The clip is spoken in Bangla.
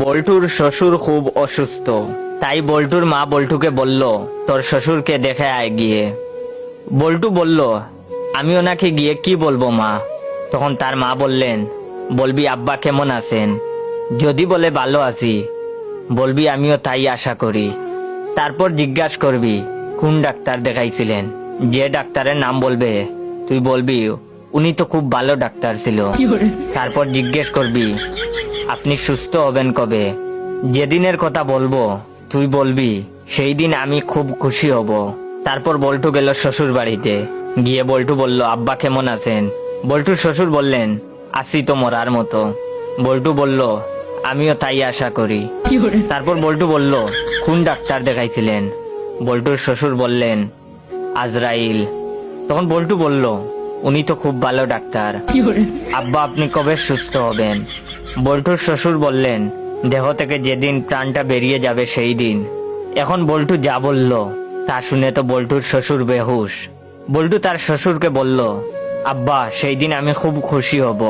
বল্টুর শ্বশুর খুব অসুস্থ, তাই বল্টুর মা বল্টুকে বলল, তোর শ্বশুরকে দেখে আয় গিয়ে। বল্টু বলল, আমি ওনাকে গিয়ে কি বলবো মা? তখন তার মা বললেন, বলবি আব্বা কেমন আছেন, যদি বলে ভালো আছি, বলবি আমিও তাই আশা করি। তারপর জিজ্ঞাসা করবি কোন ডাক্তার দেখাইছিলেন, যে ডাক্তারের নাম বলবে তুই বলবি উনি তো খুব ভালো ডাক্তার ছিল। তারপর জিজ্ঞেস করবি আপনি সুস্থ হবেন কবে, যেদিনের কথা বলবো তুই বলবি সেই দিন আমি খুব খুশি হব। তারপর বল্টু গেল শ্বশুর বাড়িতে, গিয়ে বল্টু বলল, আব্বা কেমন আছেন? বল্টুর শ্বশুর বললেন, আছি তো মরার মতো। বল্টু বলল, আমিও তাই আশা করি। তারপর বল্টু বলল, কোন ডাক্তার দেখাইছিলেন? বল্টুর শ্বশুর বললেন, আজরাইল। তখন বল্টু বলল, উনি তো খুব ভালো ডাক্তার, আব্বা আপনি কবে সুস্থ হবেন? বল্টুর শ্বশুর বললেন, দেহ থেকে যেদিন প্রাণটা বেরিয়ে যাবে সেই দিন। এখন বল্টু যা বলল তা শুনে তো বল্টুর শ্বশুর বেহুশ। বল্টু তার শ্বশুরকে বলল, আব্বা সেই দিন আমি খুব খুশি হব।